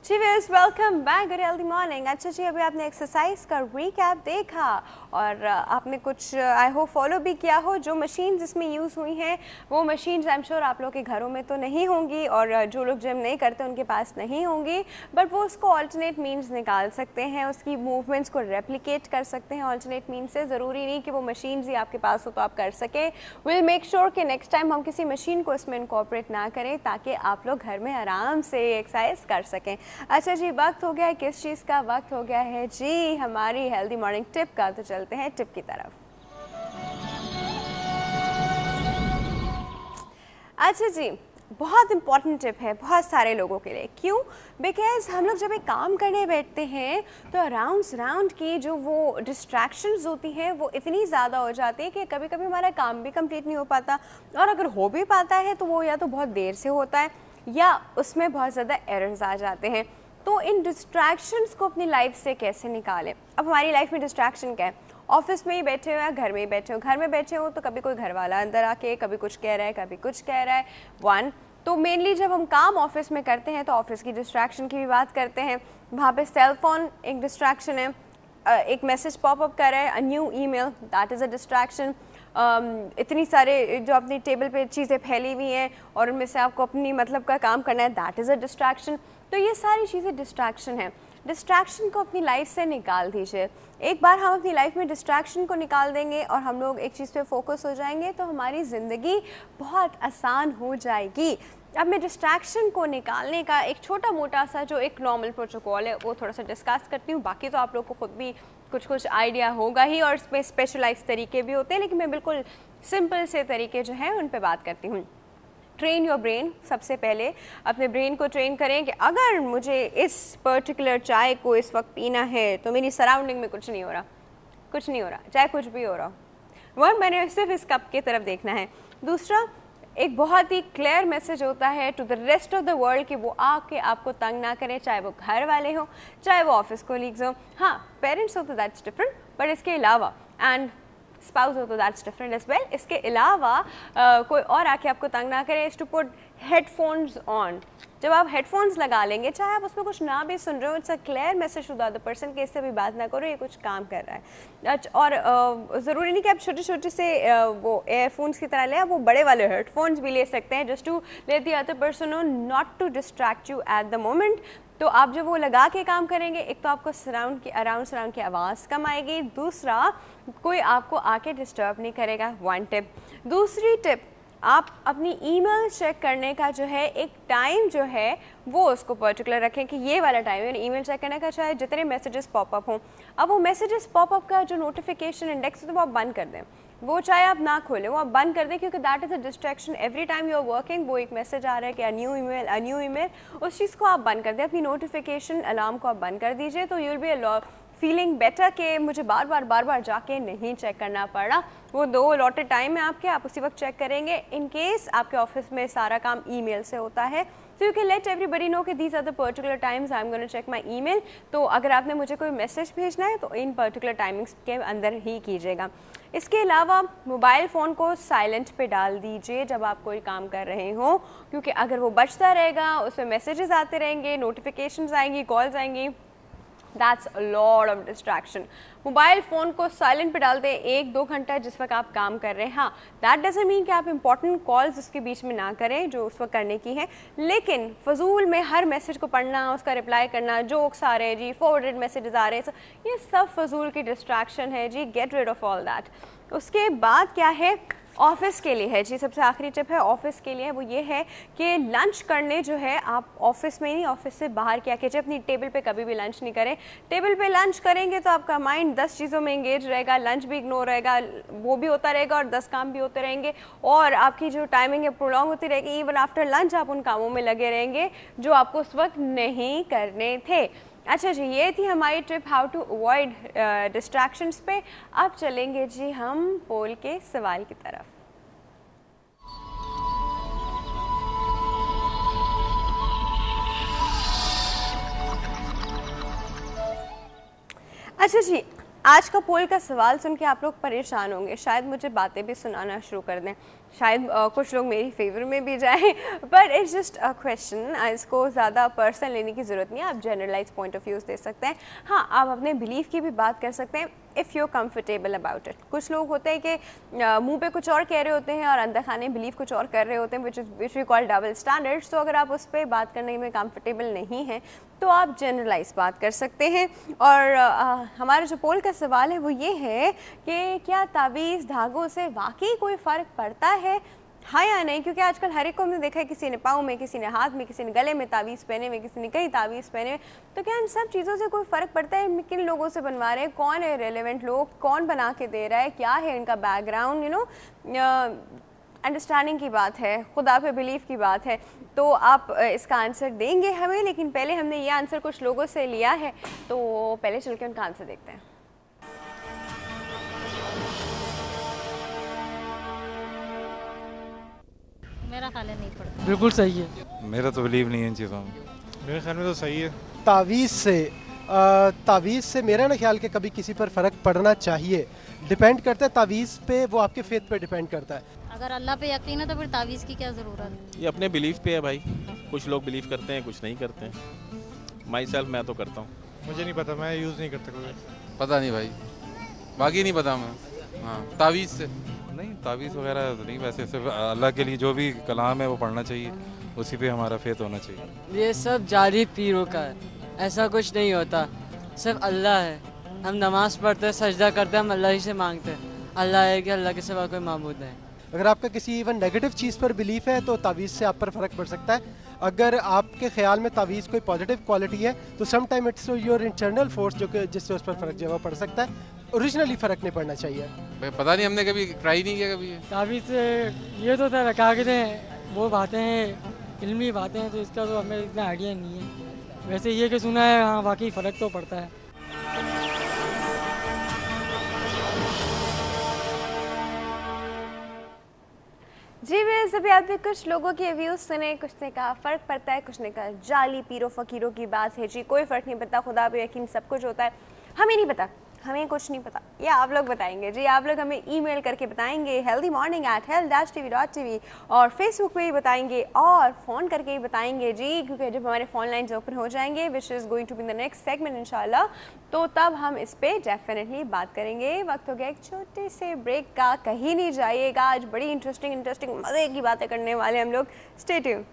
जी viewers, welcome back good healthy morning. अच्छा जी, अभी आपने एक्सरसाइज का रिकैप देखा और आपने कुछ आई होप फॉलो भी किया हो। जो मशीन्स इसमें यूज़ हुई हैं वो मशीन्स आई एम श्योर आप लोग के घरों में तो नहीं होंगी और जो लोग जिम नहीं करते उनके पास नहीं होंगी, बट वो उसको ऑल्टरनेट मीन्स निकाल सकते हैं, उसकी मूवमेंट्स को रेप्लिकेट कर सकते हैं ऑल्टरनेट मीन्स से। ज़रूरी नहीं कि वो मशीन्स ही आपके पास हो तो आप कर सकें। विल मेक श्योर कि नेक्स्ट टाइम हम किसी मशीन को इसमें इनकॉर्पोरेट ना करें ताकि आप लोग घर में आराम से एक्सरसाइज कर सकें। अच्छा जी, वक्त हो गया है किस चीज़ का? वक्त हो गया है जी हमारी हेल्दी मॉर्निंग टिप का। तो चलते हैं टिप की तरफ। अच्छा जी, बहुत इंपॉर्टेंट टिप है बहुत सारे लोगों के लिए। क्यों? बिकॉज हम लोग जब एक काम करने बैठते हैं तो अराउंड की जो वो डिस्ट्रैक्शंस होती हैं वो इतनी ज़्यादा हो जाती है कि कभी कभी हमारा काम भी कंप्लीट नहीं हो पाता, और अगर हो भी पाता है तो वो या तो बहुत देर से होता है या उसमें बहुत ज़्यादा एरर्स आ जाते हैं। तो इन डिस्ट्रैक्शंस को अपनी लाइफ से कैसे निकालें? अब हमारी लाइफ में डिस्ट्रैक्शन क्या है? ऑफिस में ही बैठे हो या घर में ही बैठे हो। घर में बैठे हो तो कभी कोई घर वाला अंदर आके कभी कुछ कह रहा है कभी कुछ कह रहा है। वन तो मेनली जब हम काम ऑफिस में करते हैं तो ऑफिस की डिस्ट्रैक्शन की भी बात करते हैं। वहाँ पे सेल फोन एक डिस्ट्रैक्शन है, एक मैसेज पॉपअप कर रहा है, a new email, that is a distraction. इतनी सारे जो अपनी टेबल पे चीज़ें फैली हुई हैं और उनमें से आपको अपनी मतलब का काम करना है, दैट इज़ अ डिस्ट्रैक्शन। तो ये सारी चीज़ें डिस्ट्रैक्शन है। डिस्ट्रैक्शन को अपनी लाइफ से निकाल दीजिए। एक बार हम अपनी लाइफ में डिस्ट्रैक्शन को निकाल देंगे और हम लोग एक चीज़ पे फोकस हो जाएंगे तो हमारी ज़िंदगी बहुत आसान हो जाएगी। अब मैं डिस्ट्रैक्शन को निकालने का एक छोटा मोटा सा जो एक नॉर्मल प्रोटोकॉल है वो थोड़ा सा डिस्कस करती हूँ। बाकी तो आप लोग को खुद भी कुछ आइडिया होगा ही और इसमें स्पेशलाइज तरीके भी होते हैं, लेकिन मैं बिल्कुल सिंपल से तरीके जो हैं उन पे बात करती हूँ। Train your brain. सबसे पहले अपने ब्रेन को ट्रेन करें कि अगर मुझे इस पर्टिकुलर चाय को इस वक्त पीना है तो मेरी सराउंडिंग में कुछ नहीं हो रहा, कुछ नहीं हो रहा, चाहे कुछ भी हो रहा हो, वह मैंने सिर्फ इस कप की तरफ देखना है। दूसरा, एक बहुत ही क्लियर मैसेज होता है to the rest of the world कि वो आके आपको तंग ना करें, चाहे वो घर वाले हो चाहे वो ऑफिस कोलीग्स हो। हाँ, पेरेंट्स हो तो दैट्स डिफरेंट, बट इसके अलावा एंड स्पाउस हो तो दैट्स डिफरेंट एज वेल। इसके अलावा कोई और आके आपको तंग ना करे is to put headphones on. जब आप हेडफोन्स लगा लेंगे, चाहे आप उसमें कुछ ना भी सुन रहे हो, it's a clear message to the other person कि इससे भी बात ना करो, ये कुछ काम कर रहा है। और ज़रूरी नहीं कि आप छोटे छोटे से वो एयरफोन्स की तरह लें, आप वो बड़े वाले हेडफोन्स भी ले सकते हैं just to let the other person know not to distract you at the moment. तो आप जब वो लगा के काम करेंगे, एक तो आपको अराउंड की आवाज़ कम आएगी, दूसरा कोई आपको आके डिस्टर्ब नहीं करेगा। One tip. दूसरी टिप, आप अपनी ईमेल चेक करने का जो है एक टाइम जो है वो उसको पर्टिकुलर रखें कि ये वाला टाइम है ईमेल चेक करने का, चाहे जितने मैसेजेस पॉपअप हों। अब वो मैसेजेस पॉपअप का जो नोटिफिकेशन इंडेक्स है तो वो आप बंद कर दें, वो चाहे आप ना खोलें, वो आप बंद कर दें, क्योंकि that is a distraction. Every time you are working वो एक मैसेज आ रहा है कि अ न्यू ईमेल, उस चीज़ को आप बंद कर दें। अपनी नोटिफिकेशन अलार्म को आप बंद कर दीजिए, तो you will be a feeling better कि मुझे बार बार जाके नहीं चेक करना पड़ रहा। वो दो अलॉटेड टाइम है आपके, आप उसी वक्त चेक करेंगे। इन केस आपके ऑफिस में सारा काम ईमेल से होता है तो you can let everybody know कि these are the particular times I am gonna check my email. तो अगर आपने मुझे कोई मैसेज भेजना है तो इन पर्टिकुलर टाइमिंग्स के अंदर ही कीजिएगा। इसके अलावा मोबाइल फ़ोन को साइलेंट पे डाल दीजिए जब आप कोई काम कर रहे हो, क्योंकि अगर वो बजता रहेगा उसमें मैसेजेस आते रहेंगे, नोटिफिकेशंस आएंगी, कॉल्स आएंगी, that's a lot of distraction. Mobile phone को साइलेंट पे डाल दें 1-2 घंटा जिस वक्त आप काम कर रहे हैं। हाँ, दैट डजंट मीन कि आप इंपॉर्टेंट कॉल्स उसके बीच में ना करें जो उस वक्त करने की है, लेकिन फजूल में हर मैसेज को पढ़ना, उसका रिप्लाई करना, जोक्स आ रहे हैं जी, फॉरवर्डेड मैसेजेस आ रहे हैं, ये सब फजूल की डिस्ट्रैक्शन है जी। Get rid of all that. उसके बाद क्या है, ऑफिस के लिए है जी, सबसे आखिरी टिप है ऑफिस के लिए, वो ये है कि लंच करने जो है आप ऑफिस में नहीं, ऑफिस से बाहर क्या कीजिए, अपनी टेबल पे कभी भी लंच नहीं करें। टेबल पे लंच करेंगे तो आपका माइंड 10 चीज़ों में एंगेज रहेगा, लंच भी इग्नोर रहेगा, वो भी होता रहेगा और 10 काम भी होते रहेंगे, और आपकी जो टाइमिंग है प्रोलॉन्ग होती रहेगी। इवन आफ्टर लंच आप उन कामों में लगे रहेंगे जो आपको उस वक्त नहीं करने थे। अच्छा जी, ये थी हमारी trip how to avoid distractions पे। अब चलेंगे जी हम पोल के सवाल की तरफ। अच्छा जी, आज का पोल का सवाल सुन के आप लोग परेशान होंगे, शायद मुझे बातें भी सुनाना शुरू कर दें, शायद कुछ लोग मेरी फेवर में भी जाएं, but it's just a question. इसको ज़्यादा पर्सनल लेने की ज़रूरत नहीं है, आप जनरलाइज पॉइंट ऑफ व्यूज़ दे सकते हैं। हाँ, आप अपने बिलीफ की भी बात कर सकते हैं if you comfortable about it. कुछ लोग होते हैं कि मुंह पे कुछ और कह रहे होते हैं और अंदर खाने बिलीफ कुछ और कर रहे होते हैं, which we call double standards. तो अगर आप उस पर बात करने में कंफर्टेबल नहीं हैं तो आप जनरलाइज बात कर सकते हैं। और हमारा जो पोल का सवाल है वो ये है कि क्या तावीज़ धागों से वाकई कोई फ़र्क पड़ता है, हाँ या नहीं? क्योंकि आजकल हर एक को हमने देखा है, किसी ने पाँव में, किसी ने हाथ में, किसी ने गले में तावीज़ पहने हुए, किसी ने कई तावीज़ पहने हुए। तो क्या इन सब चीज़ों से कोई फ़र्क पड़ता है? किन लोगों से बनवा रहे हैं, कौन है रेलेवेंट लोग, कौन बना के दे रहा है, क्या है इनका बैकग्राउंड, यू नो, अंडरस्टैंडिंग की बात है, खुदा पे बिलीफ की बात है। तो आप इसका आंसर देंगे हमें, लेकिन पहले हमने ये आंसर कुछ लोगों से लिया है, तो पहले चल के उनका आंसर देखते हैं। मेरा ख्याल है नहीं पड़ता। बिल्कुल सही है। मेरा तो बिलीव नहीं है इन चीज़ों में। मेरे ख्याल में तो सही है। तावीज़ से मेरा ना ख्याल कि कभी किसी पर फ़र्क पड़ना चाहिए, डिपेंड करता है तावीज़ पे, वो आपके फेथ पे डिपेंड करता है। अगर अल्लाह पे यकीन है तो फिर तावीज़ की क्या ज़रूरत है? ये अपने बिलीफ पे है भाई, कुछ लोग बिलीव करते हैं, कुछ नहीं करते हैं। माई सेल्फ मैं तो करता हूँ। मुझे नहीं पता, मैं यूज़ नहीं करता कभी। पता नहीं भाई, बाकी नहीं पता मैं। हाँ, तावीज़ से नहीं, तावीज़ वगैरह तो नहीं, वैसे सिर्फ अल्लाह के लिए जो भी कलाम है वो पढ़ना चाहिए, उसी पे हमारा फेथ होना चाहिए। ये सब जाली पीरों का है, ऐसा कुछ नहीं होता, सिर्फ अल्लाह है। हम नमाज़ पढ़ते हैं, सजदा करते हैं, हम अल्लाह ही से मांगते हैं। अल्लाह है कि अल्लाह के सिवा कोई माबूद नहीं। अगर आपका किसी इवन नेगेटिव चीज़ पर बिलीफ है तो तावीज़ से आप पर फ़र्क पड़ सकता है। अगर आपके ख्याल में तावीज़ कोई पॉजिटिव क्वालिटी है तो some time it's your internal force जो कि जिससे उस पर फ़र्क जो है वो पड़ सकता है। ओरिजिनली फ़र्क नहीं पड़ना चाहिए। भाई पता नहीं, हमने कभी ट्राई नहीं किया कभी। तावीज़ से ये तो था क्या कहते हैं, वो बातें हैं, इल्मी बातें हैं, तो इसका तो हमें इतना आइडिया नहीं है। वैसे ये कि सुना है, हाँ वाकई फ़र्क तो पड़ता है। जी, मैं सभी आपने कुछ लोगों के व्यूज़ सुने, कुछ ने कहा फ़र्क पड़ता है, कुछ ने कहा जाली पीरो फ़कीरों की बात है। जी, कोई फ़र्क नहीं पड़ता, खुदा पे यकीन सब कुछ होता है। हमें नहीं पता, हमें कुछ नहीं पता, ये आप लोग बताएंगे। जी, आप लोग हमें ईमेल करके बताएंगे healthymorning@health-tv, और फेसबुक पे भी बताएंगे और फ़ोन करके ही बताएंगे। जी, क्योंकि जब हमारे फ़ोन लाइन्स ओपन हो जाएंगे, which is going to be the next segment इंशाल्लाह, तो तब हम इस पर डेफिनेटली बात करेंगे। वक्त हो गया एक छोटे से ब्रेक का, कहीं नहीं जाइएगा। आज बड़ी इंटरेस्टिंग मज़े की बातें करने वाले हम लोग। Stay tuned.